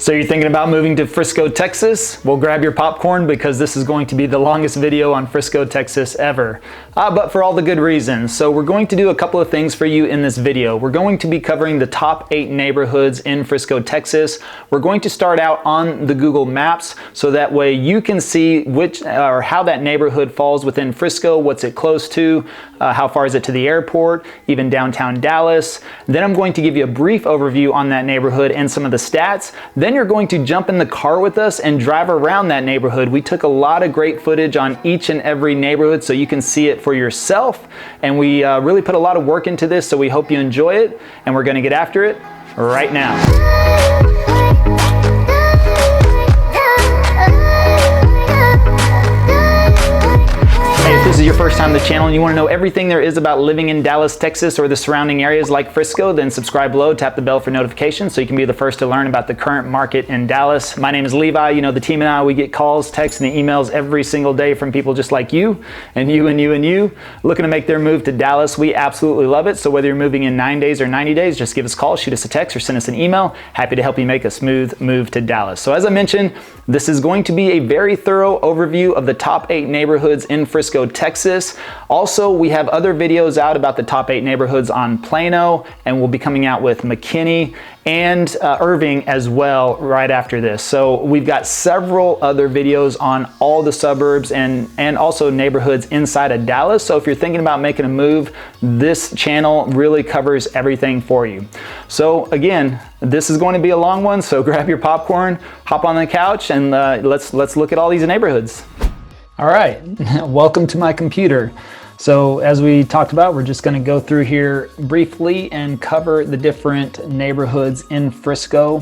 So you're thinking about moving to Frisco, Texas? Well, grab your popcorn because this is going to be the longest video on Frisco, Texas ever. But for all the good reasons. So we're going to do a couple of things for you in this video. We're going to be covering the top 8 neighborhoods in Frisco, Texas. We're going to start out on the Google Maps so that way you can see which or how that neighborhood falls within Frisco, what's it close to, how far is it to the airport, even downtown Dallas. Then I'm going to give you a brief overview on that neighborhood and some of the stats. Then you're going to jump in the car with us and drive around that neighborhood. We took a lot of great footage on each and every neighborhood so you can see it for yourself. And we really put a lot of work into this, so we hope you enjoy it. And we're going to get after it right now. If this is your first time to the channel and you want to know everything there is about living in Dallas, Texas, or the surrounding areas like Frisco, then subscribe below, tap the bell for notifications so you can be the first to learn about the current market in Dallas. My name is Levi. You know, the team and I, we get calls, texts, and emails every single day from people just like you, and you, and you, and you, looking to make their move to Dallas. We absolutely love it. So whether you're moving in 9 days or 90 days, just give us a call, shoot us a text, or send us an email. Happy to help you make a smooth move to Dallas. So as I mentioned, this is going to be a very thorough overview of the top 8 neighborhoods in Frisco, Texas. Also, we have other videos out about the top 8 neighborhoods on Plano, and we'll be coming out with McKinney and Irving as well right after this. So we've got several other videos on all the suburbs and also neighborhoods inside of Dallas. So if you're thinking about making a move, this channel really covers everything for you. So again, this is going to be a long one, so grab your popcorn, hop on the couch, and let's look at all these neighborhoods. All right, welcome to my computer. So as we talked about, we're just going to go through here briefly and cover the different neighborhoods in Frisco.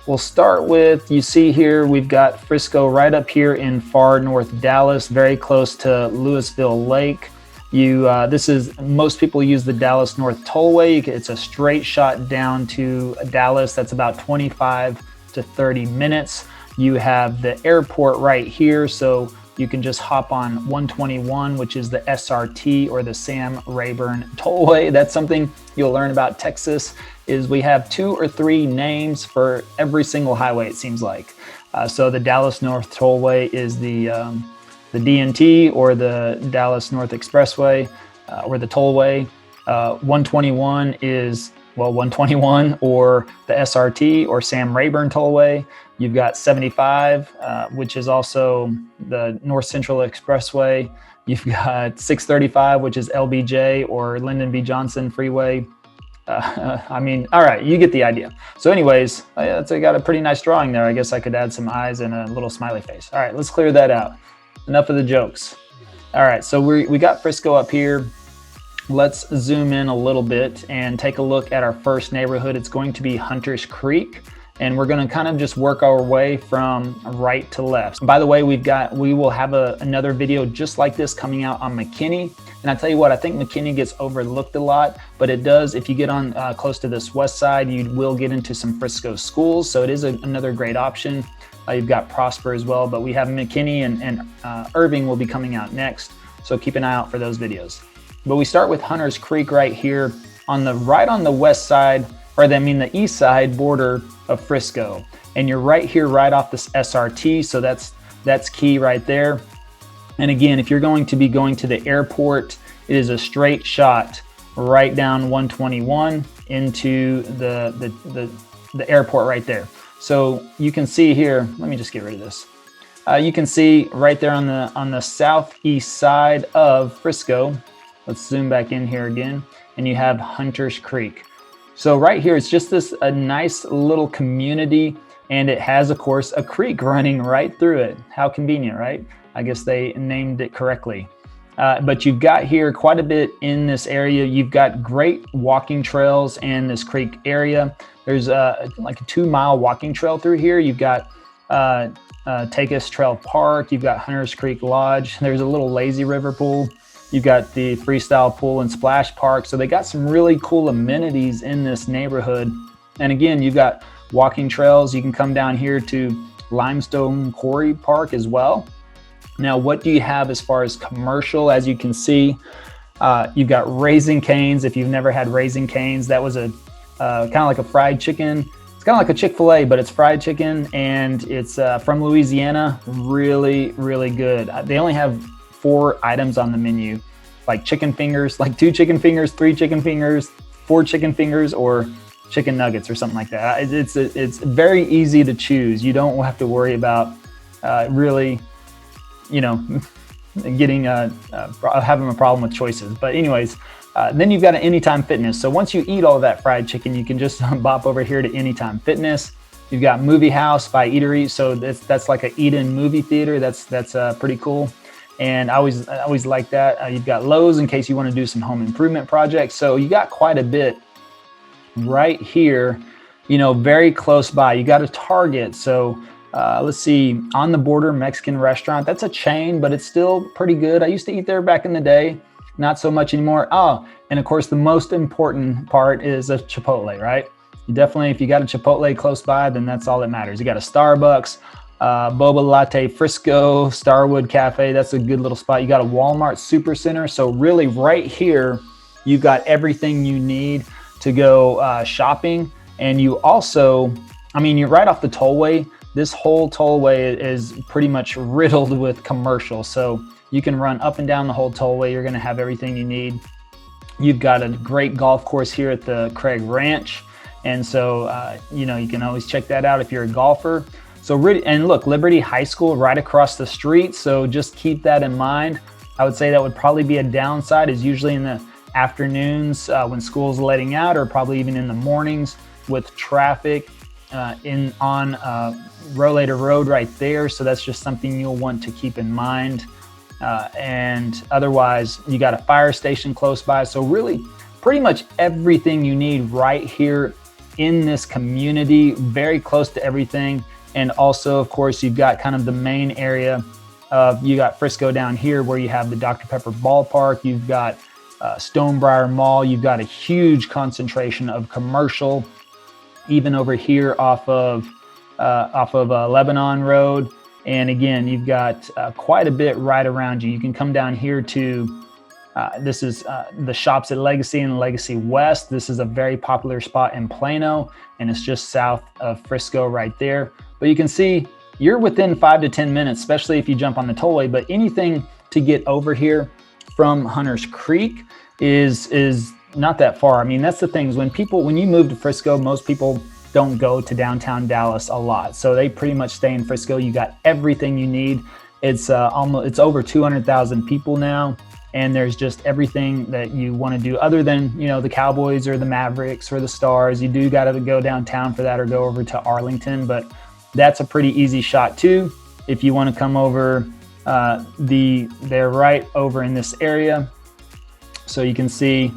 We'll start with, you see here, we've got Frisco right up here in far north Dallas, very close to Louisville Lake. Most people use the Dallas North Tollway. It's a straight shot down to Dallas. That's about 25 to 30 minutes. You have the airport right here, so you can just hop on 121, which is the SRT or the Sam Rayburn Tollway. That's something you'll learn about Texas, is we have 2 or 3 names for every single highway, it seems like. So the Dallas North Tollway is the DNT, or the Dallas North Expressway, or the Tollway. 121 is, well, 121 or the SRT or Sam Rayburn Tollway. You've got 75, which is also the North Central Expressway. You've got 635, which is LBJ or Lyndon B. Johnson Freeway. I mean, all right, you get the idea. So anyways, I got a pretty nice drawing there. I guess I could add some eyes and a little smiley face. All right, let's clear that out. Enough of the jokes. All right, so we got Frisco up here. Let's zoom in a little bit and take a look at our first neighborhood. It's going to be Hunters Creek. And we're going to kind of just work our way from right to left. By the way, we will have another video just like this coming out on McKinney. And I tell you what, I think McKinney gets overlooked a lot, but it does. If you get on close to this west side, you will get into some Frisco schools. So it is another great option. You've got Prosper as well, but we have McKinney and Irving will be coming out next. So keep an eye out for those videos. But we start with Hunters Creek right here on the west side, or the east side border of Frisco. And you're right here, right off this SRT. So that's key right there. And again, if you're going to be going to the airport, it is a straight shot right down 121 into the airport right there. So you can see here, let me just get rid of this. You can see right there on the southeast side of Frisco. Let's zoom back in here again. And you have Hunters Creek. So right here, it's just a nice little community, and it has, of course, a creek running right through it. How convenient, right? I guess they named it correctly. But you've got here quite a bit in this area. You've got great walking trails in this creek area. There's like a 2-mile walking trail through here. You've got Takis Trail Park. You've got Hunters Creek Lodge. There's a little lazy river pool. You've got the freestyle pool and splash park. So they got some really cool amenities in this neighborhood. And again, you've got walking trails. You can come down here to Limestone Quarry Park as well. Now, what do you have as far as commercial? As you can see, you've got Raising Cane's. If you've never had Raising Cane's, that was a kind of like a fried chicken It's kind of like a Chick-fil-A, but it's fried chicken, and it's from Louisiana. Really, really good. They only have 4 items on the menu, like chicken fingers, like 2 chicken fingers, 3 chicken fingers, 4 chicken fingers, or chicken nuggets or something like that. It's very easy to choose. You don't have to worry about really, you know, getting having a problem with choices. But anyways, then you've got an Anytime Fitness. So once you eat all that fried chicken, you can just bop over here to Anytime Fitness. You've got Movie House by Eatery. So that's like a eat-in movie theater. That's pretty cool. And I always like that. You've got Lowe's in case you want to do some home improvement projects. So you got quite a bit right here, you know, very close by. You got a Target. So let's see, On the Border Mexican restaurant. That's a chain, but it's still pretty good. I used to eat there back in the day. Not so much anymore. Oh, and of course, the most important part is a Chipotle, right? You definitely, if you got a Chipotle close by, then that's all that matters. You got a Starbucks, Boba Latte Frisco, Starwood Cafe. That's a good little spot. You got a Walmart Supercenter. So really right here, you've got everything you need to go shopping. And you also, I mean, you're right off the tollway. This whole tollway is pretty much riddled with commercials. So you can run up and down the whole tollway. You're gonna have everything you need. You've got a great golf course here at the Christie Ranch. And so, you know, you can always check that out if you're a golfer. So really, and look, Liberty High School right across the street. So just keep that in mind. I would say that would probably be a downside, is usually in the afternoons when school's letting out, or probably even in the mornings with traffic on Rollator Road right there. So that's just something you'll want to keep in mind. And otherwise, you got a fire station close by. So really, pretty much everything you need right here in this community, very close to everything. And also, of course, you've got kind of the main area of, you got Frisco down here where you have the Dr. Pepper ballpark. You've got Stonebriar Mall. You've got a huge concentration of commercial, even over here off of Lebanon Road. And again, you've got quite a bit right around you. You can come down here to, this is the shops at Legacy and Legacy West. This is a very popular spot in Plano, and it's just south of Frisco right there. But you can see you're within 5 to 10 minutes, especially if you jump on the tollway. But anything to get over here from Hunters Creek is not that far. I mean, that's the thing, is when you move to Frisco, most people don't go to downtown Dallas a lot. So they pretty much stay in Frisco. You got everything you need. It's it's over 200,000 people now, and there's just everything that you want to do other than, you know, the Cowboys or the Mavericks or the Stars. You do got to go downtown for that, or go over to Arlington, but that's a pretty easy shot too. If you want to come over, they're right over in this area. So you can see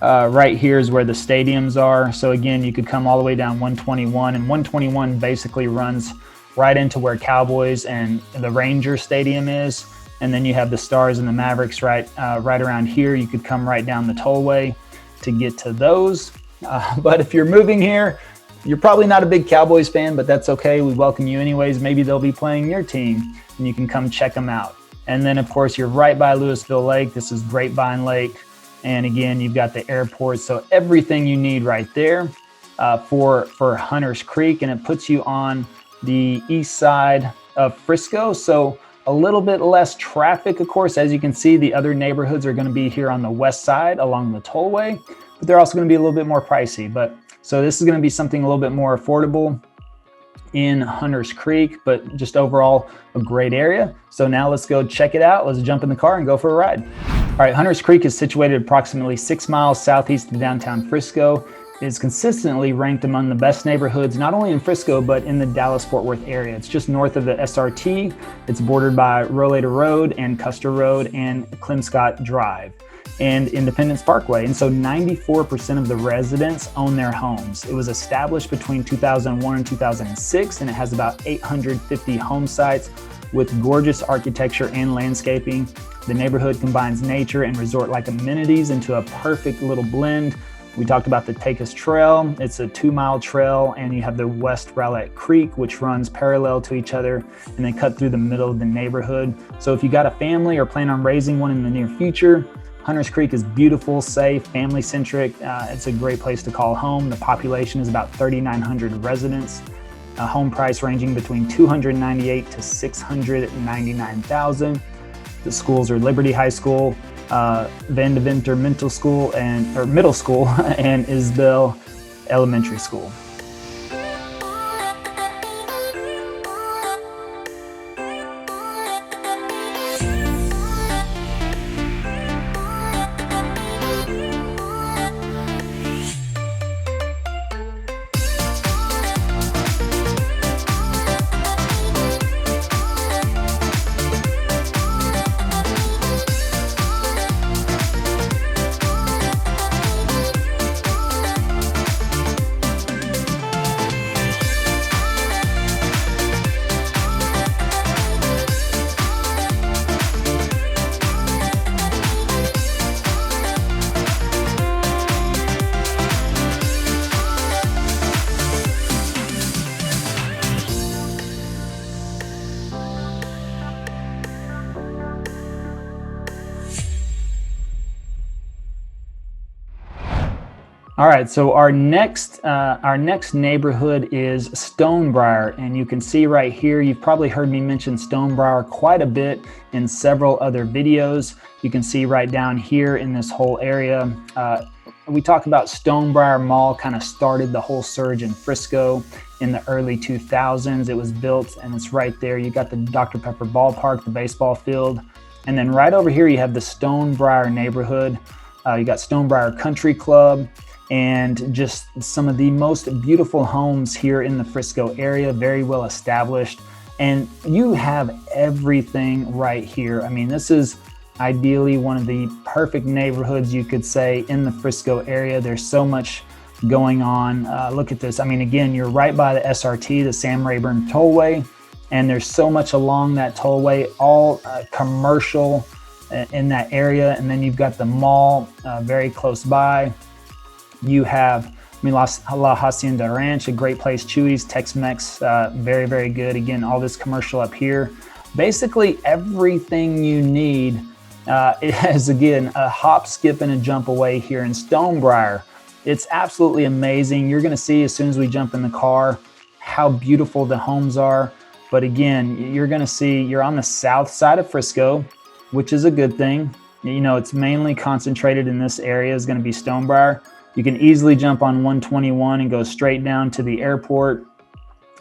right here is where the stadiums are. So again, you could come all the way down 121, and 121 basically runs right into where Cowboys and the Ranger Stadium is. And then you have the Stars and the Mavericks right around here. You could come right down the tollway to get to those. But if you're moving here, you're probably not a big Cowboys fan, but that's okay. We welcome you anyways. Maybe they'll be playing your team, and you can come check them out. And then of course, you're right by Louisville Lake. This is Grapevine Lake. And again, you've got the airport. So everything you need right there for Hunters Creek. And it puts you on the east side of Frisco. So a little bit less traffic, of course. As you can see, the other neighborhoods are going to be here on the west side along the tollway, but they're also going to be a little bit more pricey. But so this is going to be something a little bit more affordable in Hunters Creek, but just overall a great area. So now let's go check it out. Let's jump in the car and go for a ride. All right, Hunters Creek is situated approximately 6 miles southeast of downtown Frisco. It is consistently ranked among the best neighborhoods, not only in Frisco, but in the Dallas-Fort Worth area. It's just north of the SRT. It's bordered by Rollator Road and Custer Road and Clemscott Drive and Independence Parkway. And so 94% of the residents own their homes. It was established between 2001 and 2006, and it has about 850 home sites with gorgeous architecture and landscaping. The neighborhood combines nature and resort-like amenities into a perfect little blend. We talked about the Pecos Trail. It's a 2-mile trail, and you have the West Rowlett Creek, which runs parallel to each other, and they cut through the middle of the neighborhood. So if you got a family or plan on raising one in the near future, Hunters Creek is beautiful, safe, family-centric. It's a great place to call home. The population is about 3,900 residents. A home price ranging between $298,000 to $699,000. The schools are Liberty High School, Van Deventer Middle School, and Isbell Elementary School. All right, so our next neighborhood is Stonebriar, and you can see right here, you've probably heard me mention Stonebriar quite a bit in several other videos. You can see right down here in this whole area. We talk about Stonebriar Mall kind of started the whole surge in Frisco in the early 2000s. It was built and it's right there. You got the Dr. Pepper ballpark, the baseball field, and then right over here you have the Stonebriar neighborhood. You got Stonebriar Country Club, and just some of the most beautiful homes here in the Frisco area, very well established. And you have everything right here. I mean, this is ideally one of the perfect neighborhoods, you could say, in the Frisco area. There's so much going on. Look at this. I mean, again, you're right by the SRT, the Sam Rayburn Tollway, and there's so much along that tollway, all commercial in that area. And then you've got the mall very close by. You have La Hacienda Ranch, a great place. Chuy's, Tex-Mex, very, very good. Again, all this commercial up here. Basically, everything you need is, again, a hop, skip, and a jump away here in Stonebriar. It's absolutely amazing. You're going to see as soon as we jump in the car how beautiful the homes are. But again, you're going to see you're on the south side of Frisco, which is a good thing. You know, it's mainly concentrated in this area is going to be Stonebriar. You can easily jump on 121 and go straight down to the airport.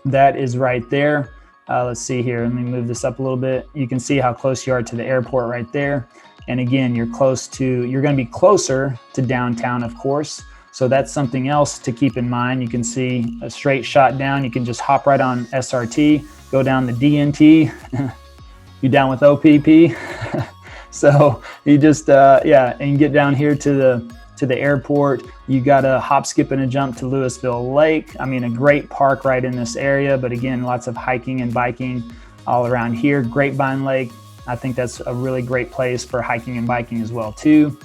That is right there. Let's see here. Let me move this up a little bit. You can see how close you are to the airport right there. And again, you're going to be closer to downtown, of course. So that's something else to keep in mind. You can see a straight shot down. You can just hop right on SRT, go down the DNT. You down with OPP? So you just, and get down here to the airport. You got a hop, skip, and a jump to Louisville Lake. I mean, a great park right in this area, but again, lots of hiking and biking all around here. Grapevine Lake, I think that's a really great place for hiking and biking as well too.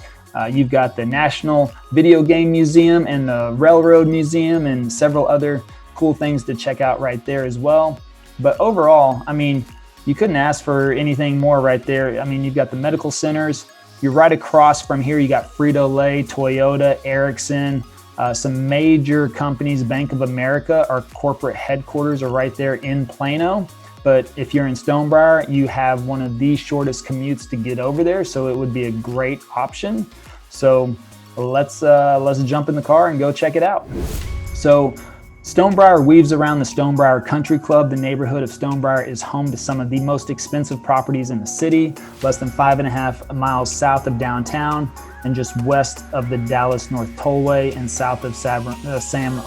You've got the National Video Game Museum and the Railroad Museum and several other cool things to check out right there as well. But overall, I mean, you couldn't ask for anything more right there. I mean, you've got the medical centers. You're right across from here. You got Frito-Lay, Toyota, Ericsson, some major companies. Bank of America, our corporate headquarters are right there in Plano. But if you're in Stonebriar, you have one of the shortest commutes to get over there, so it would be a great option. So let's jump in the car and go check it out. So Stonebriar weaves around the Stonebriar Country Club. The neighborhood of Stonebriar is home to some of the most expensive properties in the city, less than 5.5 miles south of downtown and just west of the Dallas North Tollway and south of Sam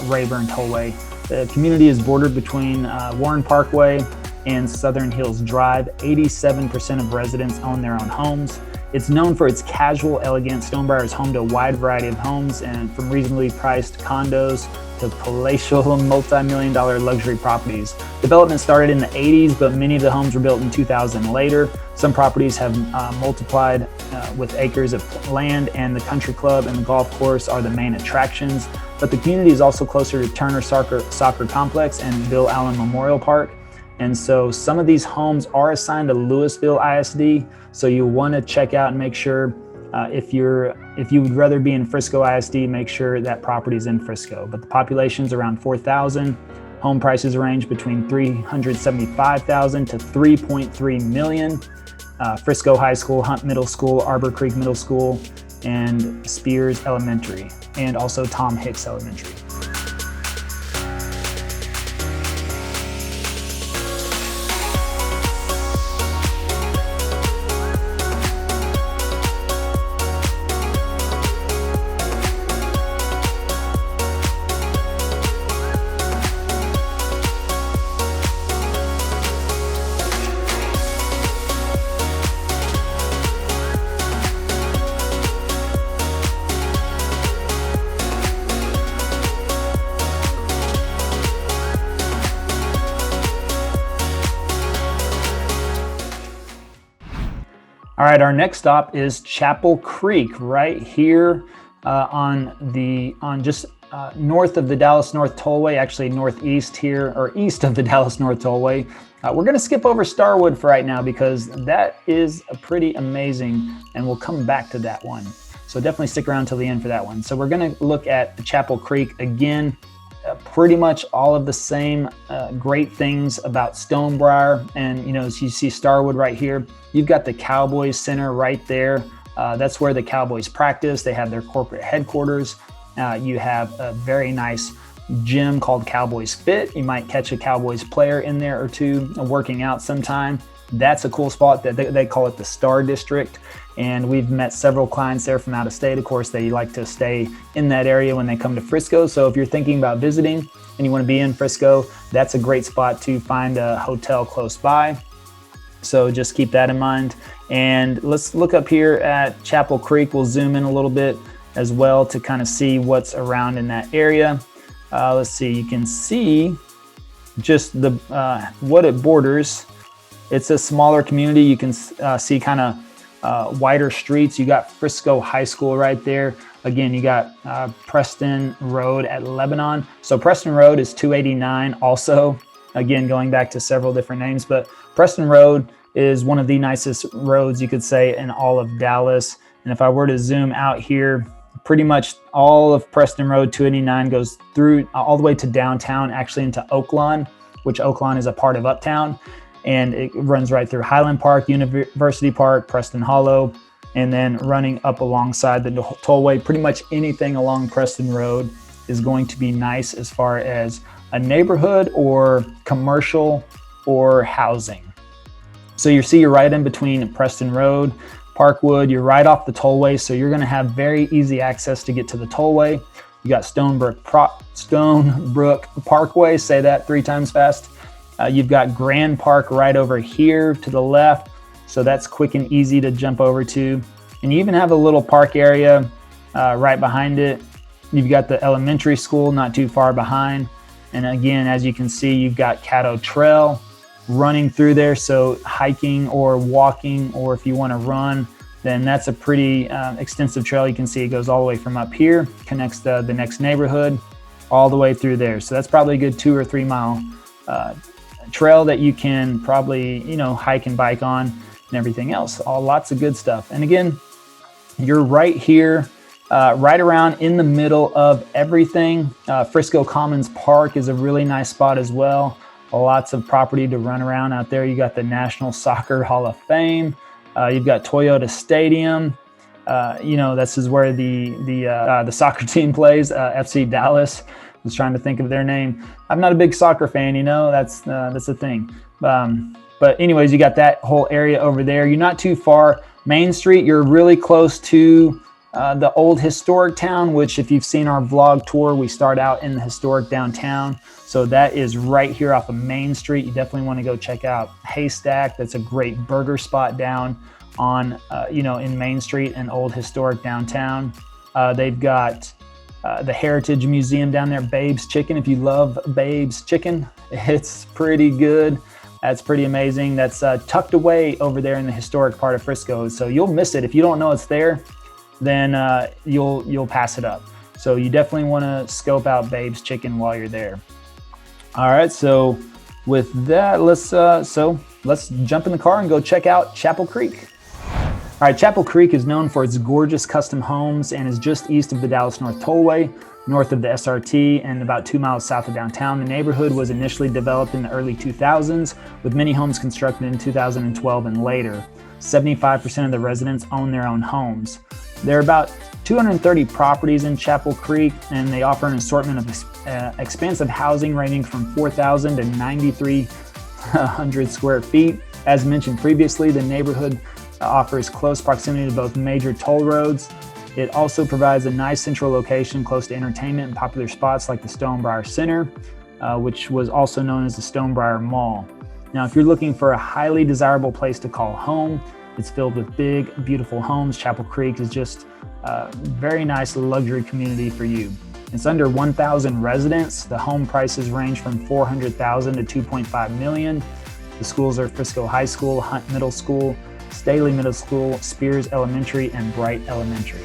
Rayburn Tollway. The community is bordered between Warren Parkway and Southern Hills Drive. 87% of residents own their own homes. It's known for its casual, elegant. Stonebriar is home to a wide variety of homes, and from reasonably priced condos to palatial multi-million-dollar luxury properties. Development started in the 80s, but many of the homes were built in 2000 and later. Some properties have multiplied with acres of land, and the country club and the golf course are the main attractions. But the community is also closer to Turner Soccer Complex and Bill Allen Memorial Park. And so some of these homes are assigned to Louisville ISD, so you want to check out and make sure If you would rather be in Frisco ISD, make sure that property is in Frisco. But the population's around 4,000. Home prices range between $375,000 to $3.3 million. Frisco High School, Hunt Middle School, Arbor Creek Middle School, and Spears Elementary, and also Tom Hicks Elementary. All right, our next stop is Chapel Creek, right here on just north of the Dallas North Tollway, actually northeast here, or east of the Dallas North Tollway. We're gonna skip over Starwood for right now because that is pretty amazing, and we'll come back to that one. So definitely stick around till the end for that one. So we're gonna look at Chapel Creek again. Pretty much all of the same great things about Stonebriar, and as you see Starwood right here, you've got the Cowboys Center right there. That's where the Cowboys practice. They have their corporate headquarters. You have a very nice gym called Cowboys Fit. You might catch a Cowboys player in there or two working out sometime. That's a cool spot. That they call it the Star District. And we've met several clients there from out of state. Of course, they like to stay in that area when they come to Frisco. So if you're thinking about visiting and you want to be in Frisco, that's a great spot to find a hotel close by. So just keep that in mind. And let's look up here at Chapel Creek. We'll zoom in a little bit as well to kind of see what's around in that area. Let's see, you can see just the what it borders. It's a smaller community. You can see kind of wider streets. You got Frisco High School right there. Again, you got Preston Road at Lebanon. So Preston Road is 289 also. Again, going back to several different names, but Preston Road is one of the nicest roads you could say in all of Dallas. And if I were to zoom out here, pretty much all of Preston Road 289 goes through all the way to downtown, actually into Oaklawn, which Oaklawn is a part of Uptown. And it runs right through Highland Park, University Park, Preston Hollow, and then running up alongside the tollway. Pretty much anything along Preston Road is going to be nice as far as a neighborhood or commercial or housing. So you see you're right in between Preston Road, Parkwood, you're right off the tollway, so you're gonna have very easy access to get to the tollway. You got Stonebrook Parkway, say that 3 times fast. You've got Grand Park right over here to the left, so that's quick and easy to jump over to. And you even have a little park area right behind it. You've got the elementary school not too far behind. And again, as you can see, you've got Caddo Trail running through there. So hiking or walking, or if you want to run, then that's a pretty extensive trail. You can see it goes all the way from up here, connects the next neighborhood all the way through there. So that's probably a good 2 or 3 mile trail that you can probably, hike and bike on and everything else. Lots of good stuff. And again, you're right here, right around in the middle of everything. Frisco Commons Park is a really nice spot as well. Lots of property to run around out there. You got the National Soccer Hall of Fame. You've got Toyota Stadium. This is where the soccer team plays, FC Dallas. I was trying to think of their name. I'm not a big soccer fan, that's the thing. But anyways, you got that whole area over there. You're not too far. Main Street, you're really close to the old historic town, which if you've seen our vlog tour, we start out in the historic downtown. So that is right here off of Main Street. You definitely want to go check out Haystack. That's a great burger spot down on, in Main Street and old historic downtown. They've got the Heritage Museum down there, Babe's Chicken. If you love Babe's Chicken, it's pretty good. That's pretty amazing. That's tucked away over there in the historic part of Frisco. So you'll miss it. If you don't know it's there, then you'll pass it up. So you definitely want to scope out Babe's Chicken while you're there. All right, so with that, let's jump in the car and go check out Chapel Creek. All right, Chapel Creek is known for its gorgeous custom homes and is just east of the Dallas North Tollway, north of the SRT, and about 2 miles south of downtown. The neighborhood was initially developed in the early 2000s, with many homes constructed in 2012 and later. 75% of the residents own their own homes. There are about 230 properties in Chapel Creek, and they offer an assortment of expansive housing ranging from 4,000 to 9,300 square feet. As mentioned previously, the neighborhood offers close proximity to both major toll roads. It also provides a nice central location close to entertainment and popular spots like the Stonebriar Center, which was also known as the Stonebriar Mall. Now, if you're looking for a highly desirable place to call home, it's filled with big, beautiful homes. Chapel Creek is just a very nice luxury community for you. It's under 1,000 residents. The home prices range from $400,000 to $2.5 million. The schools are Frisco High School, Hunt Middle School, Staley Middle School, Spears Elementary, and Bright Elementary.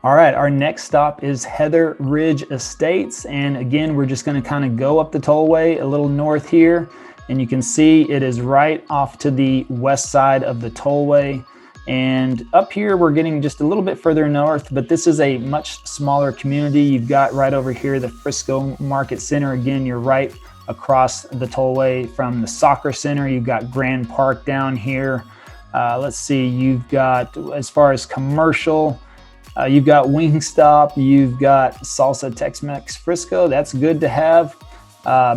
All right, our next stop is Heather Ridge Estates. And again, we're just gonna kind of go up the tollway a little north here. And you can see it is right off to the west side of the tollway. And up here, we're getting just a little bit further north, but this is a much smaller community. You've got right over here, the Frisco Market Center. Again, you're right across the tollway from the soccer center. You've got Grand Park down here. Let's see, you've got, as far as commercial, you've got Wingstop, you've got Salsa Tex-Mex Frisco. That's good to have.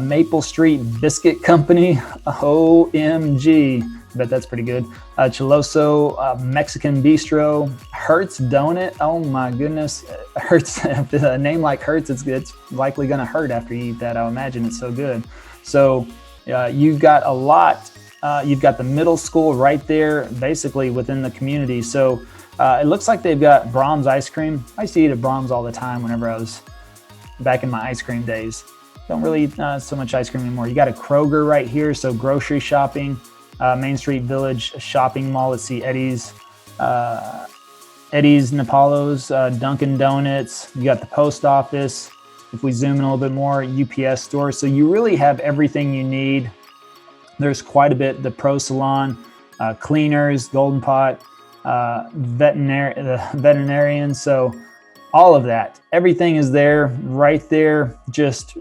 Maple Street Biscuit Company. OMG. I bet that's pretty good. Chiloso Mexican Bistro. Hertz Donut. Oh my goodness. Hertz, a name like Hertz, it's likely going to hurt after you eat that. I imagine it's so good. So you've got a lot. You've got the middle school right there, basically within the community. So it looks like they've got Brahms ice cream. I used to eat at Brahms all the time whenever I was back in my ice cream days. Don't really eat so much ice cream anymore. You got a Kroger right here, so grocery shopping. Main Street Village shopping mall. Let's see, Eddie's Napolos, Dunkin' Donuts. You got the post office. If we zoom in a little bit more, UPS store. So you really have everything you need. There's quite a bit. The Pro Salon, Cleaners, Golden Pot, veterinarian. So all of that. Everything is there, right there, just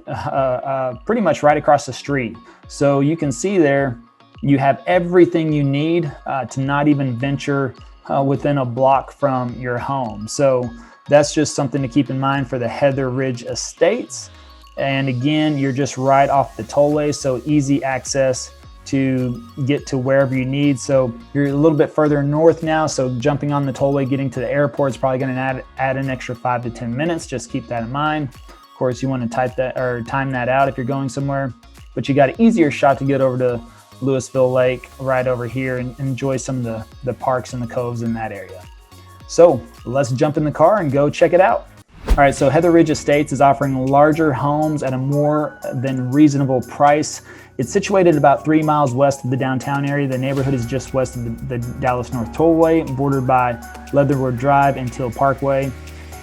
pretty much right across the street. So you can see there, you have everything you need to not even venture within a block from your home. So that's just something to keep in mind for the Heather Ridge Estates. And again, you're just right off the tollway, so easy access to get to wherever you need. So you're a little bit further north now, so jumping on the tollway, getting to the airport is probably going to add an extra 5 to 10 minutes. Just keep that in mind. Of course, you want to time that out if you're going somewhere, but you got an easier shot to get over to Louisville Lake right over here and enjoy some of the parks and the coves in that area. So let's jump in the car and go check it out. All right, so Heather Ridge Estates is offering larger homes at a more than reasonable price. It's situated about 3 miles west of the downtown area. The neighborhood is just west of the Dallas North Tollway, bordered by Leatherwood Drive and Teal Parkway.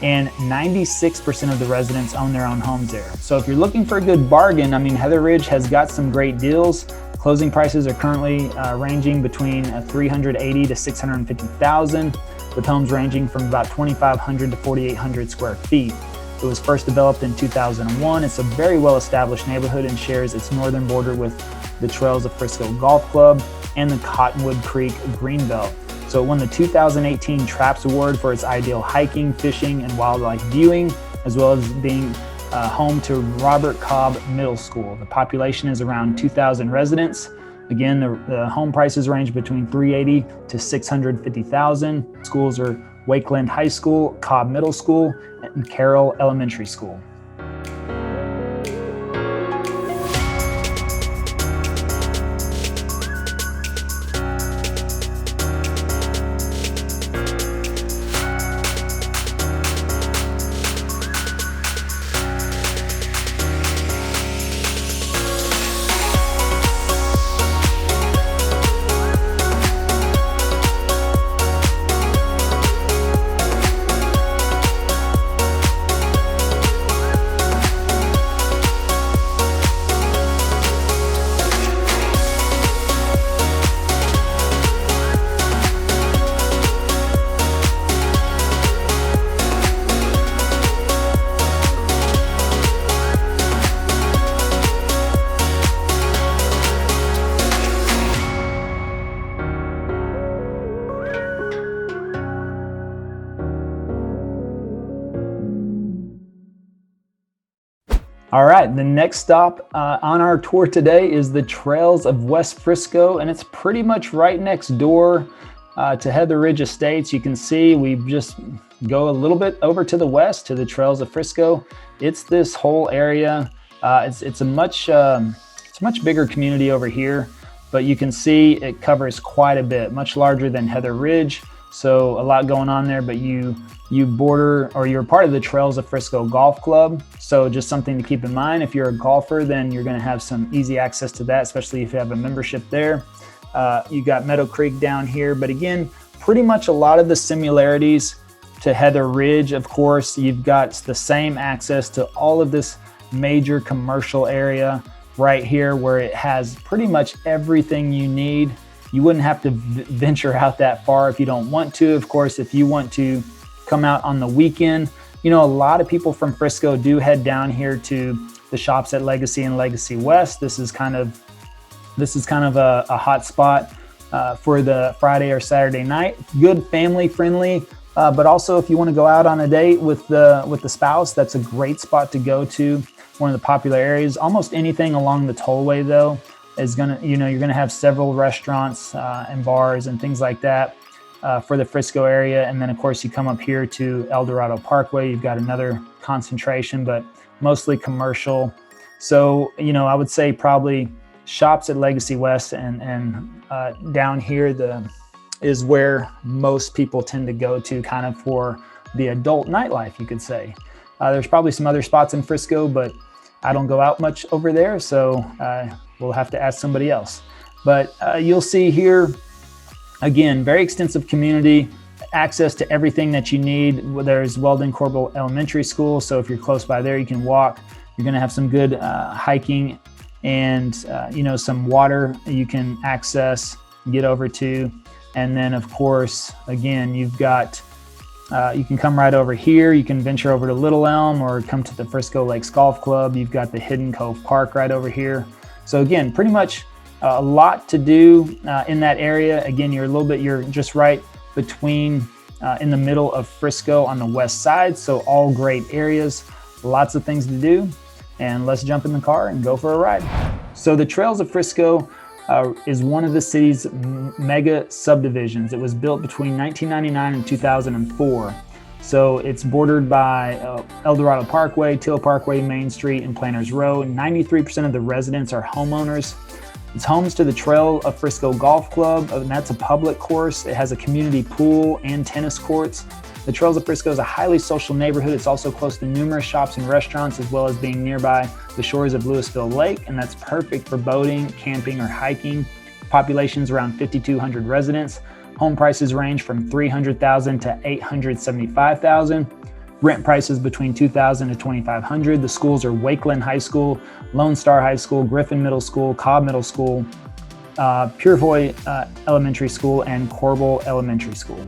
And 96% of the residents own their own homes there. So if you're looking for a good bargain, I mean, Heather Ridge has got some great deals. Closing prices are currently ranging between $380,000 to $650,000, with homes ranging from about 2,500 to 4,800 square feet. It was first developed in 2001. It's a very well-established neighborhood and shares its northern border with the Trails of Frisco Golf Club and the Cottonwood Creek Greenbelt. So it won the 2018 Traps Award for its ideal hiking, fishing, and wildlife viewing, as well as being home to Robert Cobb Middle School. The population is around 2,000 residents. Again, the home prices range between $380,000 to $650,000. Schools are Wakeland High School, Cobb Middle School, and Carroll Elementary School. All right, the next stop on our tour today is the Trails of West Frisco, and it's pretty much right next door to Heather Ridge Estates. You can see we just go a little bit over to the west to the Trails of Frisco. It's this whole area. It's a much bigger community over here, but you can see it covers quite a bit, much larger than Heather Ridge. So a lot going on there, but you border, or you're part of the Trails of Frisco Golf Club. So just something to keep in mind. If you're a golfer, then you're gonna have some easy access to that, especially if you have a membership there. You got Meadow Creek down here, but again, pretty much a lot of the similarities to Heather Ridge. Of course, you've got the same access to all of this major commercial area right here, where it has pretty much everything you need. You wouldn't have to venture out that far if you don't want to. Of course, if you want to come out on the weekend, you know, a lot of people from Frisco do head down here to the shops at Legacy and Legacy West. This is kind of a hot spot for the Friday or Saturday night. Good family friendly, but also if you want to go out on a date with the spouse, that's a great spot to go to. One of the popular areas. Almost anything along the tollway though is you're gonna have several restaurants and bars and things like that for the Frisco area. And then of course you come up here to El Dorado Parkway, you've got another concentration, but mostly commercial. So, you know, I would say probably shops at Legacy West and down here is where most people tend to go to kind of for the adult nightlife, you could say. There's probably some other spots in Frisco, but I don't go out much over there, so we'll have to ask somebody else. But you'll see here, again, very extensive community, access to everything that you need. There's Weldon Corbel Elementary School, so if you're close by there, you can walk. You're gonna have some good hiking and some water you can access, get over to. And then of course, again, you've got You can come right over here. You can venture over to Little Elm or come to the Frisco Lakes Golf Club. You've got the Hidden Cove Park right over here. So again, pretty much a lot to do in that area. Again, you're just right between in the middle of Frisco on the west side. So all great areas, lots of things to do. And let's jump in the car and go for a ride. So the Trails of Frisco is one of the city's mega subdivisions. It was built between 1999 and 2004. So it's bordered by El Dorado Parkway, Teal Parkway, Main Street, and Planters Row. 93% of the residents are homeowners. It's homes to the Trail of Frisco Golf Club, and that's a public course. It has a community pool and tennis courts. The Trails of Frisco is a highly social neighborhood. It's also close to numerous shops and restaurants, as well as being nearby the shores of Louisville Lake, and that's perfect for boating, camping, or hiking. Population's around 5,200 residents. Home prices range from $300,000 to $875,000. Rent prices between $2,000 to $2,500. The schools are Wakeland High School, Lone Star High School, Griffin Middle School, Cobb Middle School, Purefoy Elementary School, and Corbel Elementary School.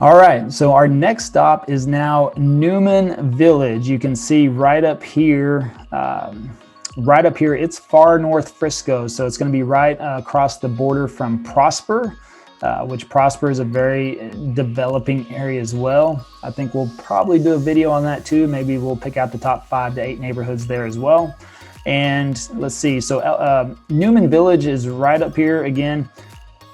All right, so our next stop is now Newman Village. You can see right up here, it's far north Frisco. So it's gonna be right across the border from Prosper, which Prosper is a very developing area as well. I think we'll probably do a video on that too. Maybe we'll pick out the top 5 to 8 neighborhoods there as well. And let's see, so Newman Village is right up here again.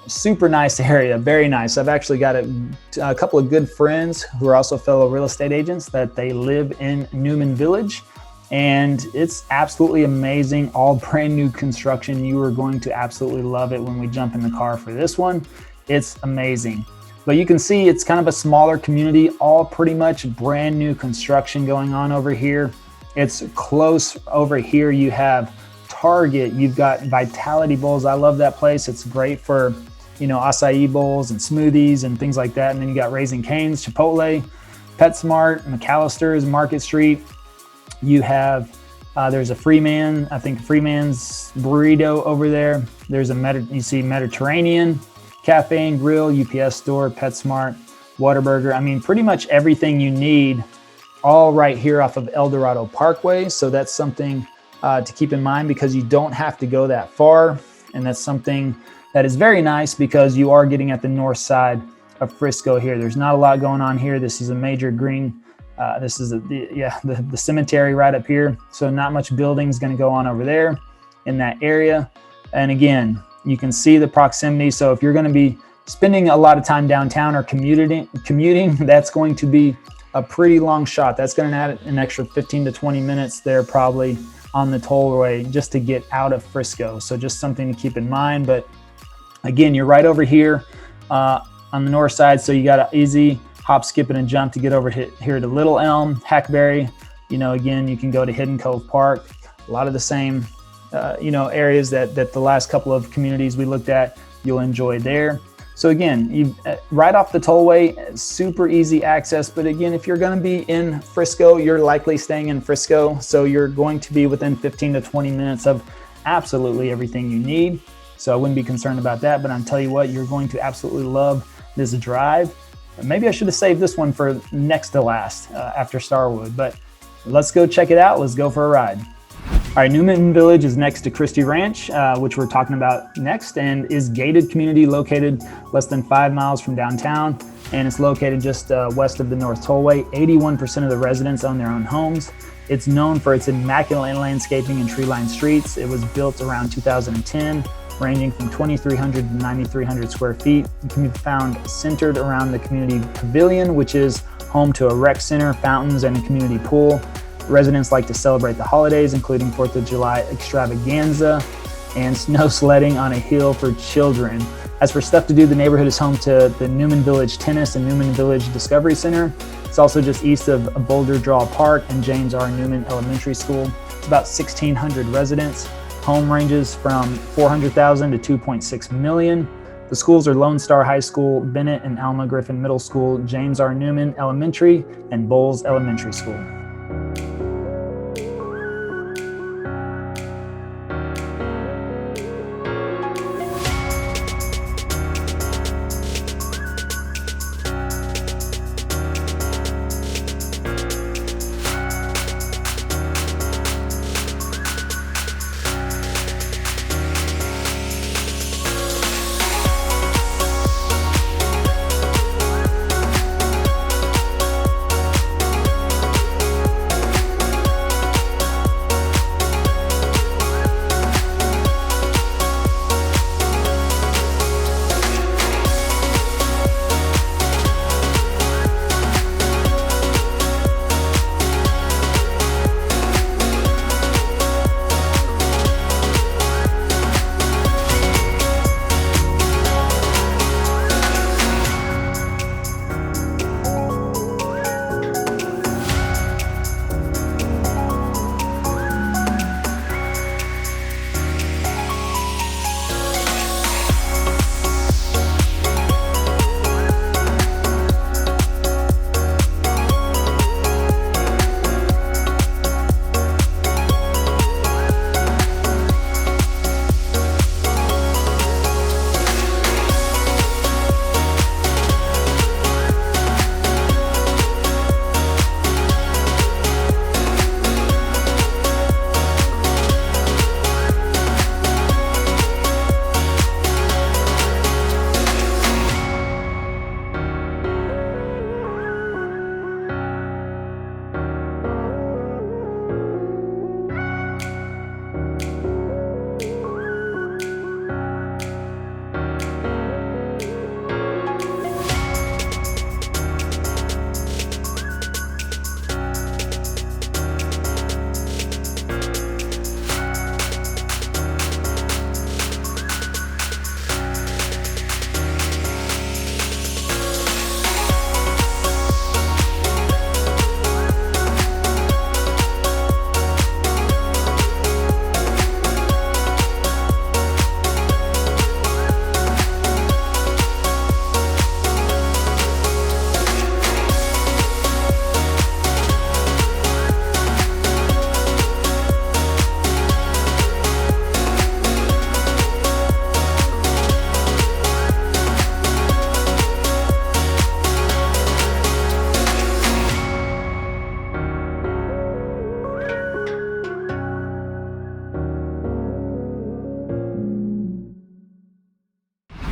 Super nice area, very nice. I've actually got a couple of good friends who are also fellow real estate agents that they live in Newman Village, and it's absolutely amazing. All brand new construction. You are going to absolutely love it when we jump in the car for this one. It's amazing. But you can see it's kind of a smaller community, all pretty much brand new construction going on over here. It's close over here. You have Target, you've got Vitality Bowls. I love that place. It's great for, you know, acai bowls and smoothies and things like that. And then you got Raising Cane's, Chipotle, PetSmart, McAllister's, Market Street. You have, there's a Freeman, I think Freeman's Burrito over there. There's you see Mediterranean Cafe and Grill, UPS Store, PetSmart, Whataburger. I mean, pretty much everything you need, all right here off of El Dorado Parkway. So that's something to keep in mind, because you don't have to go that far. And that's something that is very nice, because you are getting at the north side of Frisco here. There's not a lot going on here. This is a major green, this is the cemetery right up here. So not much building is going to go on over there in that area. And again, you can see the proximity. So if you're going to be spending a lot of time downtown or commuting, that's going to be a pretty long shot. That's going to add an extra 15 to 20 minutes there probably on the tollway just to get out of Frisco. So just something to keep in mind. But again, you're right over here on the north side. So you got an easy hop, skip, and a jump to get over here to Little Elm, Hackberry. You know, again, you can go to Hidden Cove Park. A lot of the same, areas that the last couple of communities we looked at, you'll enjoy there. So again, right off the tollway, super easy access. But again, if you're going to be in Frisco, you're likely staying in Frisco. So you're going to be within 15 to 20 minutes of absolutely everything you need. So I wouldn't be concerned about that. But I'll tell you what, you're going to absolutely love this drive. Maybe I should have saved this one for next to last after Starwood. But let's go check it out. Let's go for a ride. All right, Newman Village is next to Christie Ranch, which we're talking about next, and is gated community located less than 5 miles from downtown, and it's located just west of the North Tollway. 81% of the residents own their own homes. It's known for its immaculate landscaping and tree-lined streets. It was built around 2010, ranging from 2,300 to 9,300 square feet. It can be found centered around the community pavilion, which is home to a rec center, fountains, and a community pool. Residents like to celebrate the holidays, including 4th of July extravaganza and snow sledding on a hill for children. As for stuff to do, the neighborhood is home to the Newman Village Tennis and Newman Village Discovery Center. It's also just east of Boulder Draw Park and James R. Newman Elementary School. It's about 1,600 residents. Home ranges from $400,000 to $2.6 million. The schools are Lone Star High School, Bennett and Alma Griffin Middle School, James R. Newman Elementary, and Bowles Elementary School.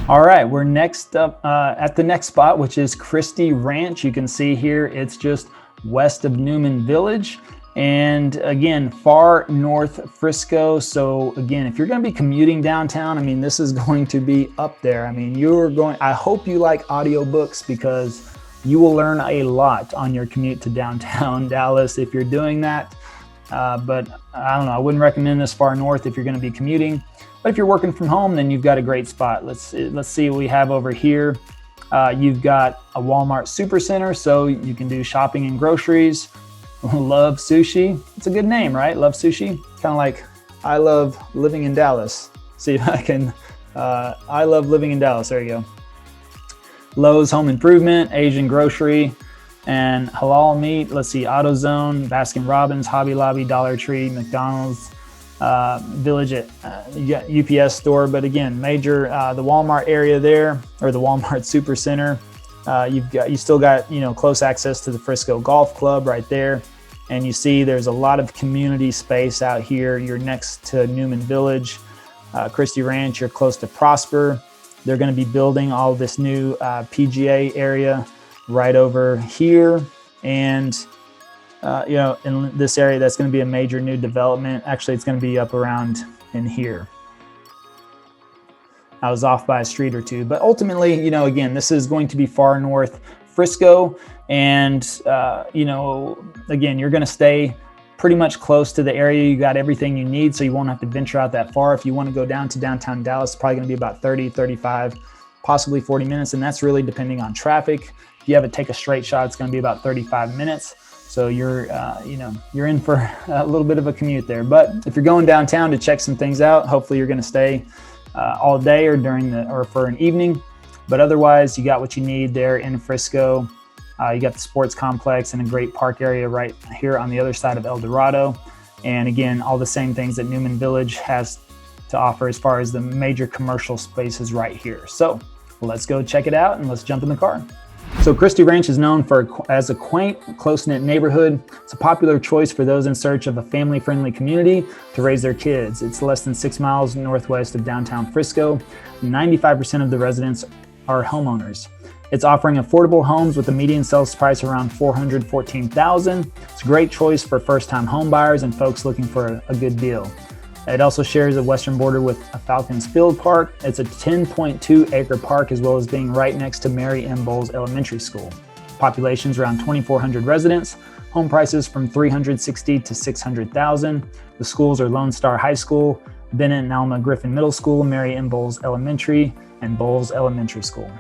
All right, we're next up at the next spot, which is Christie Ranch. You can see here it's just west of Newman Village. And again, far north Frisco. So again, if you're going to be commuting downtown, I mean, this is going to be up there. I mean, I hope you like audiobooks because you will learn a lot on your commute to downtown Dallas if you're doing that. But I don't know, I wouldn't recommend this far north if you're going to be commuting. But if you're working from home, then you've got a great spot. Let's see what we have over here. You've got a Walmart Supercenter, so you can do shopping and groceries. Love Sushi. It's a good name, right? Love Sushi. Kind of like I love living in Dallas. See if I can. I love living in Dallas. There you go. Lowe's Home Improvement, Asian Grocery, and Halal Meat. Let's see. AutoZone, Baskin Robbins, Hobby Lobby, Dollar Tree, McDonald's, Village at you got UPS store. But again, major the Walmart area there, or the Walmart Supercenter. You still got close access to the Frisco Golf Club right there, and you see there's a lot of community space out here. You're next to Newman Village, Christie Ranch. You're close to Prosper. They're going to be building all this new PGA area right over here, and in this area that's going to be a major new development. Actually, it's going to be up around in here. I was off by a street or two, but ultimately, again, this is going to be far north Frisco. And, again, you're going to stay pretty much close to the area. You got everything you need, so you won't have to venture out that far. If you want to go down to downtown Dallas, it's probably going to be about 30, 35, possibly 40 minutes. And that's really depending on traffic. If you have to take a straight shot, it's going to be about 35 minutes. So you're in for a little bit of a commute there. But if you're going downtown to check some things out, hopefully you're going to stay all day or for an evening. But otherwise, you got what you need there in Frisco. You got the sports complex and a great park area right here on the other side of El Dorado. And again, all the same things that Newman Village has to offer as far as the major commercial spaces right here. So let's go check it out and let's jump in the car. So Christie Ranch is known as a quaint, close-knit neighborhood. It's a popular choice for those in search of a family-friendly community to raise their kids. It's less than 6 miles northwest of downtown Frisco. 95% of the residents are homeowners. It's offering affordable homes with a median sales price around $414,000. It's a great choice for first-time home buyers and folks looking for a good deal. It also shares a western border with a Falcons Field Park. It's a 10.2-acre park, as well as being right next to Mary M. Bowles Elementary School. Population's around 2,400 residents. Home prices from $360,000 to $600,000. The schools are Lone Star High School, Bennett and Alma Griffin Middle School, Mary M. Bowles Elementary, and Bowles Elementary School.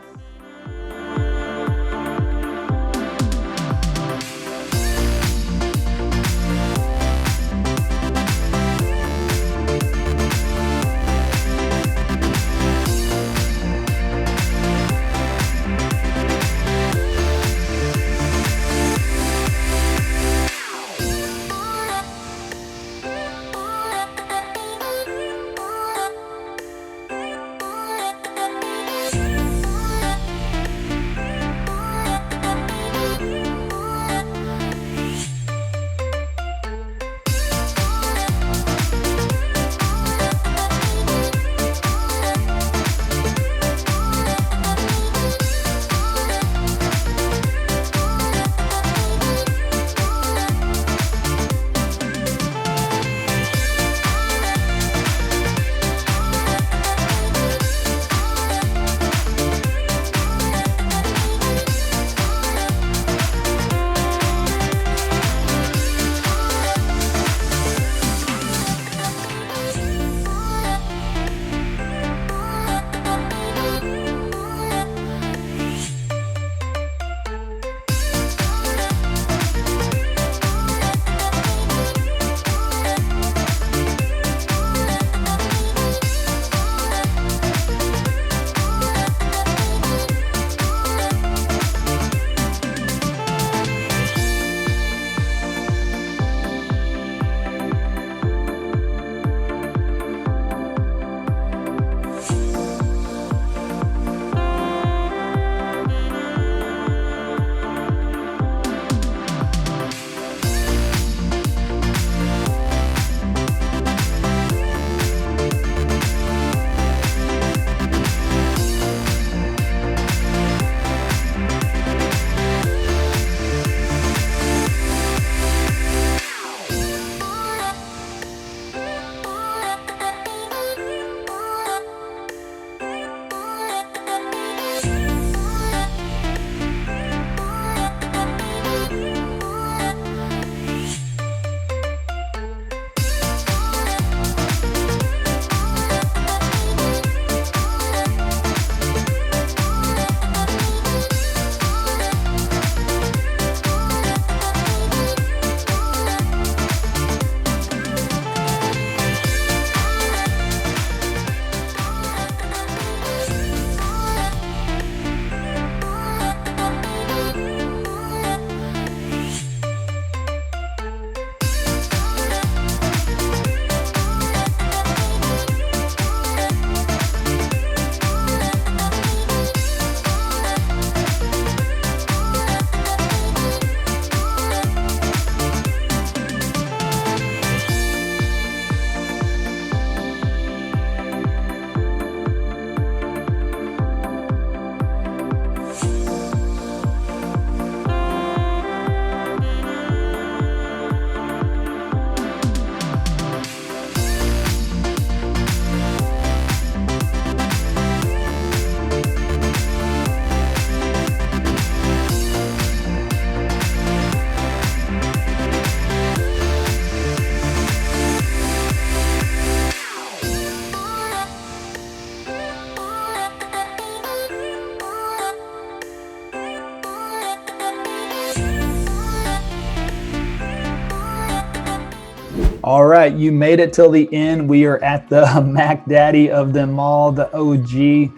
All right, you made it till the end. We are at the Mac Daddy of them all, the OG,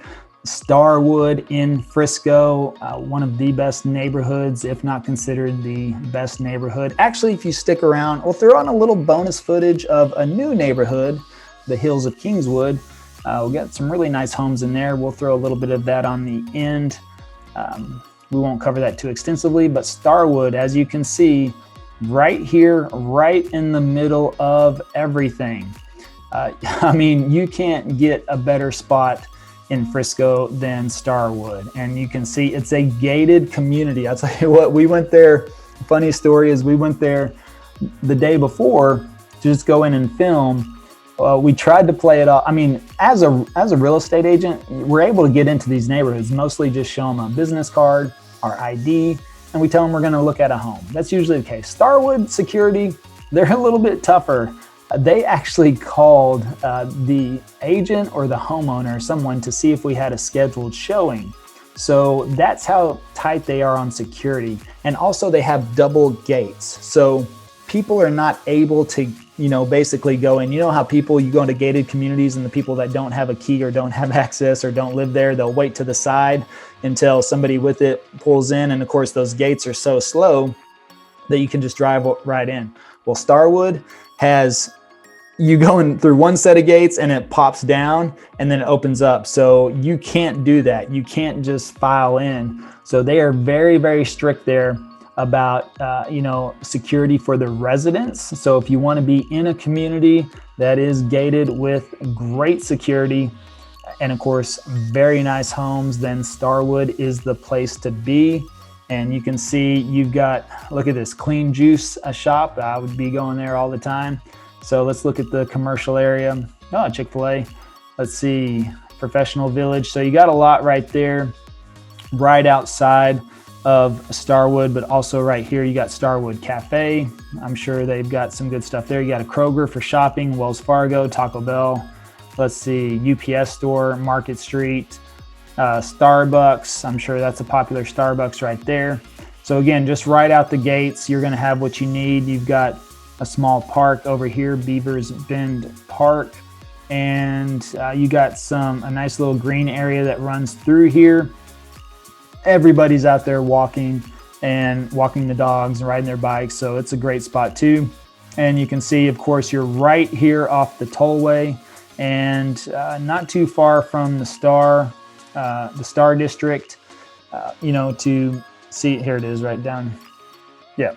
Starwood in Frisco, one of the best neighborhoods, if not considered the best neighborhood. Actually, if you stick around, we'll throw on a little bonus footage of a new neighborhood, the hills of Kingswood. We'll get some really nice homes in there. We'll throw a little bit of that on the end. We won't cover that too extensively, but Starwood, as you can see, right here, right in the middle of everything. I mean, you can't get a better spot in Frisco than Starwood. And you can see it's a gated community. I'll tell you what, we went there, funny story is we went there the day before to just go in and film. We tried to play it off. I mean, as a real estate agent, we're able to get into these neighborhoods, mostly just show them a business card, our ID, and we tell them we're going to look at a home. That's usually the case. Starwood security, they're a little bit tougher. They actually called the agent or the homeowner, someone, to see if we had a scheduled showing. So that's how tight they are on security. And also they have double gates. So people are not able to, basically go in. You know how you go into gated communities and the people that don't have a key or don't have access or don't live there, they'll wait to the side until somebody with it pulls in. And of course, those gates are so slow that you can just drive right in. Well, Starwood has, you go in through one set of gates and it pops down and then it opens up. So you can't do that. You can't just file in. So they are very, very strict there about, security for the residents. So if you want to be in a community that is gated with great security, and of course, very nice homes, then Starwood is the place to be. And you can see you've got, look at this, Clean Juice shop. I would be going there all the time. So let's look at the commercial area. Oh, Chick-fil-A. Let's see, Professional Village. So you got a lot right there, right outside of Starwood, but also right here you got Starwood Cafe. I'm sure they've got some good stuff there. You got a Kroger for shopping, Wells Fargo, Taco Bell. Let's see, UPS store, Market Street, Starbucks. I'm sure that's a popular Starbucks right there. So again, just right out the gates, you're gonna have what you need. You've got a small park over here, Beavers Bend Park. And you got a nice little green area that runs through here. Everybody's out there walking the dogs and riding their bikes. So it's a great spot too. And you can see, of course, you're right here off the tollway and not too far from the Star District, to see, here it is right down. Yeah,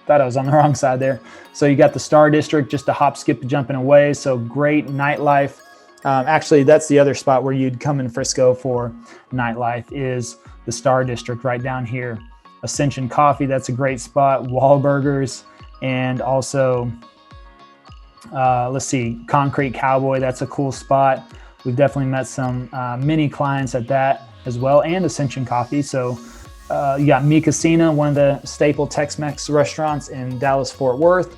thought I was on the wrong side there. So you got the Star District, just a hop, skip, jumping away. So great nightlife. Actually, that's the other spot where you'd come in Frisco for nightlife, is the Star District right down here. Ascension Coffee, that's a great spot. Wahlburgers, and also, let's see, Concrete Cowboy, that's a cool spot. We've definitely met some mini clients at that as well, and Ascension Coffee. So you got Mi Casina, one of the staple Tex-Mex restaurants in Dallas-Fort Worth.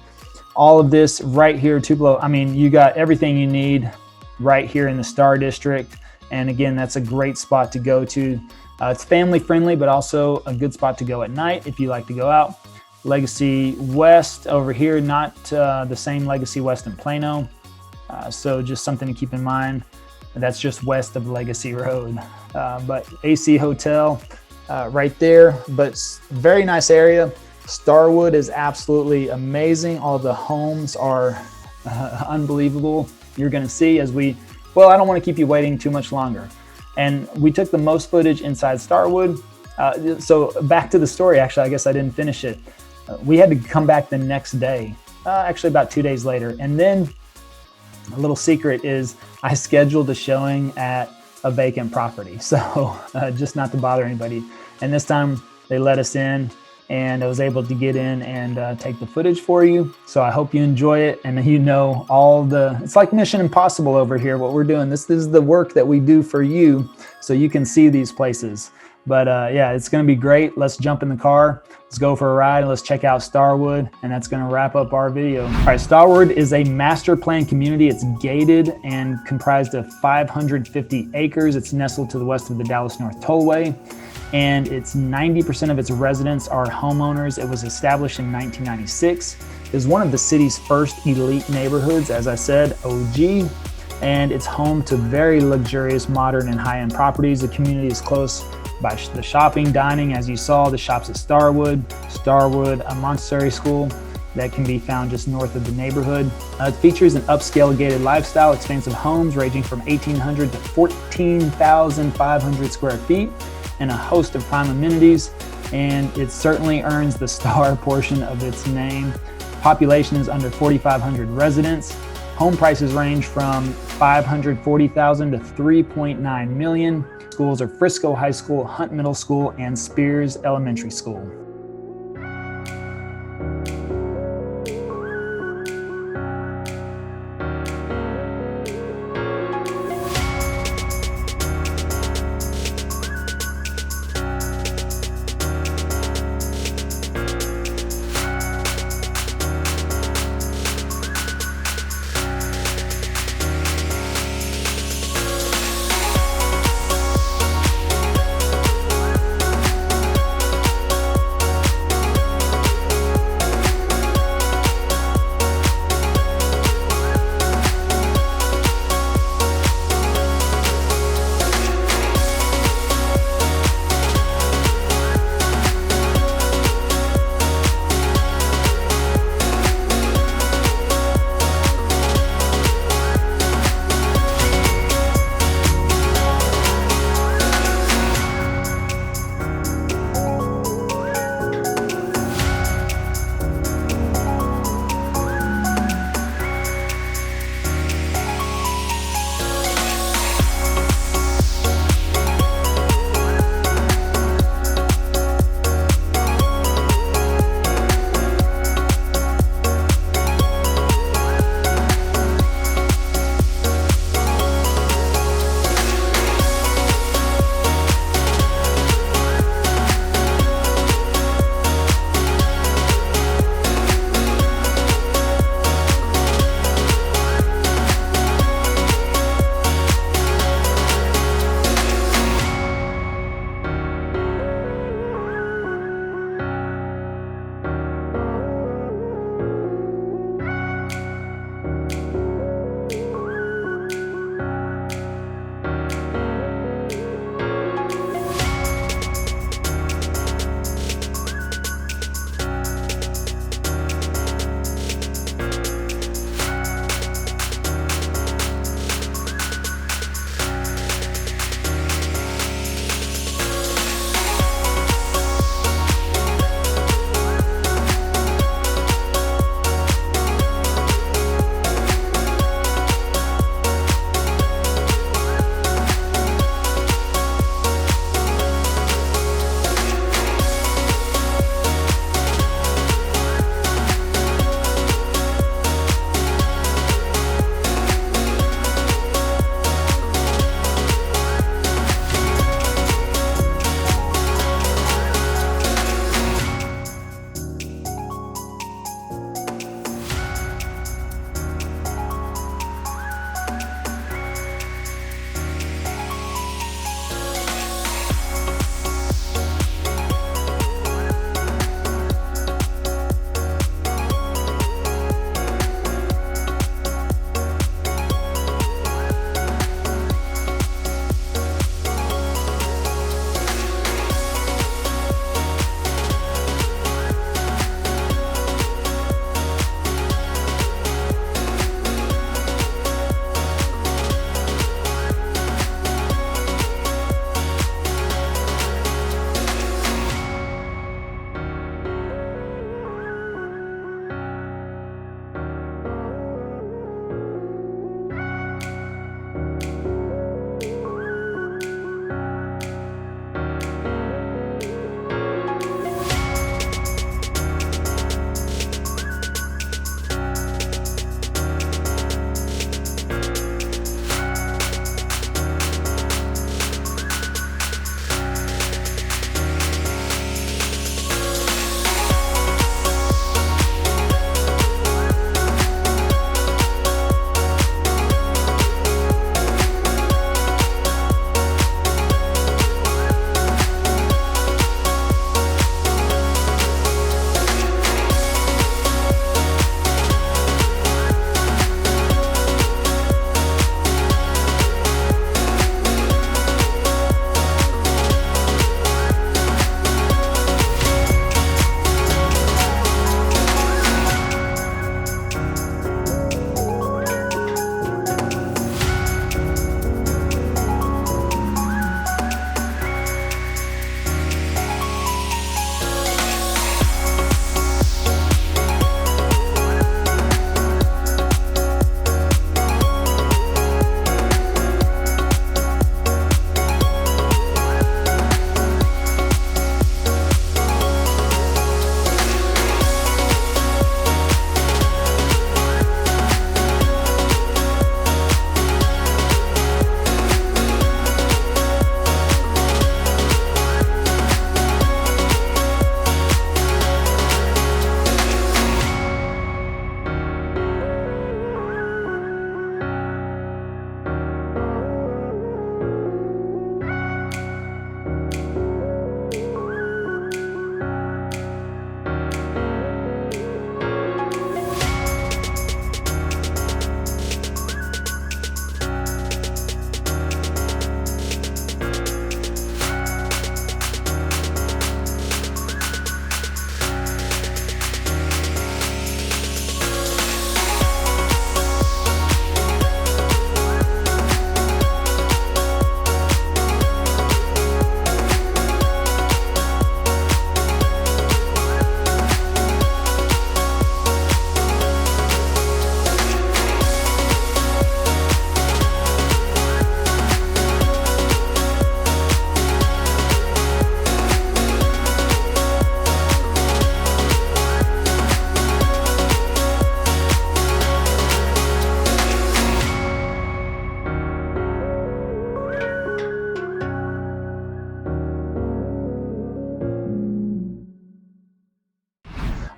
All of this right here, Tupelo. I mean, you got everything you need right here in the Star District. And again, that's a great spot to go to. It's family friendly, but also a good spot to go at night if you like to go out. Legacy West over here, not the same Legacy West in Plano. So just something to keep in mind. That's just west of Legacy Road. But AC Hotel right there, but very nice area. Starwood is absolutely amazing. All the homes are unbelievable. You're gonna see I don't wanna keep you waiting too much longer. And we took the most footage inside Starwood. So back to the story, actually, I guess I didn't finish it. We had to come back the next day, actually about 2 days later. And then a little secret is I scheduled a showing at a vacant property. So just not to bother anybody. And this time they let us in, and I was able to get in and take the footage for you. So I hope you enjoy it, and it's like Mission Impossible over here, what we're doing. This is the work that we do for you, so you can see these places. But yeah, it's gonna be great. Let's jump in the car, let's go for a ride, and let's check out Starwood, and that's gonna wrap up our video. All right, Starwood is a master plan community. It's gated and comprised of 550 acres. It's nestled to the west of the Dallas North Tollway, and it's 90% of its residents are homeowners. It was established in 1996. is one of the city's first elite neighborhoods, as I said, OG, and it's home to very luxurious, modern, and high-end properties. The community is close by the shopping, dining, as you saw, the shops at Starwood, a Montessori school that can be found just north of the neighborhood. It features an upscale gated lifestyle, expansive homes ranging from 1,800 to 14,500 square feet, and a host of prime amenities, and it certainly earns the star portion of its name. Population is under 4,500 residents. Home prices range from $540,000 to $3.9 million. Schools are Frisco High School, Hunt Middle School, and Spears Elementary School.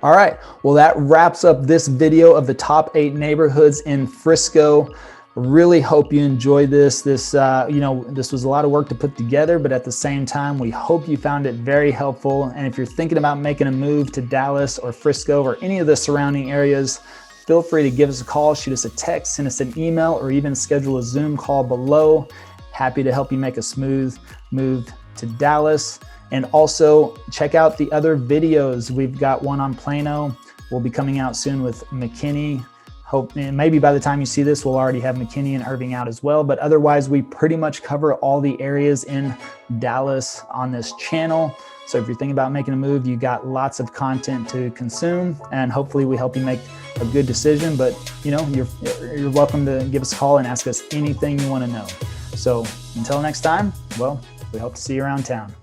All right, well, that wraps up this video of the top 8 neighborhoods in Frisco. Really hope you enjoyed this. This was a lot of work to put together, but at the same time, we hope you found it very helpful. And if you're thinking about making a move to Dallas or Frisco or any of the surrounding areas, feel free to give us a call, shoot us a text, send us an email, or even schedule a Zoom call below. Happy to help you make a smooth move to Dallas. And also check out the other videos. We've got one on Plano. We'll be coming out soon with McKinney. Hope maybe by the time you see this, we'll already have McKinney and Irving out as well. But otherwise, we pretty much cover all the areas in Dallas on this channel. So if you're thinking about making a move, you got lots of content to consume, and hopefully we help you make a good decision. But you're welcome to give us a call and ask us anything you want to know. So until next time, well, we hope to see you around town.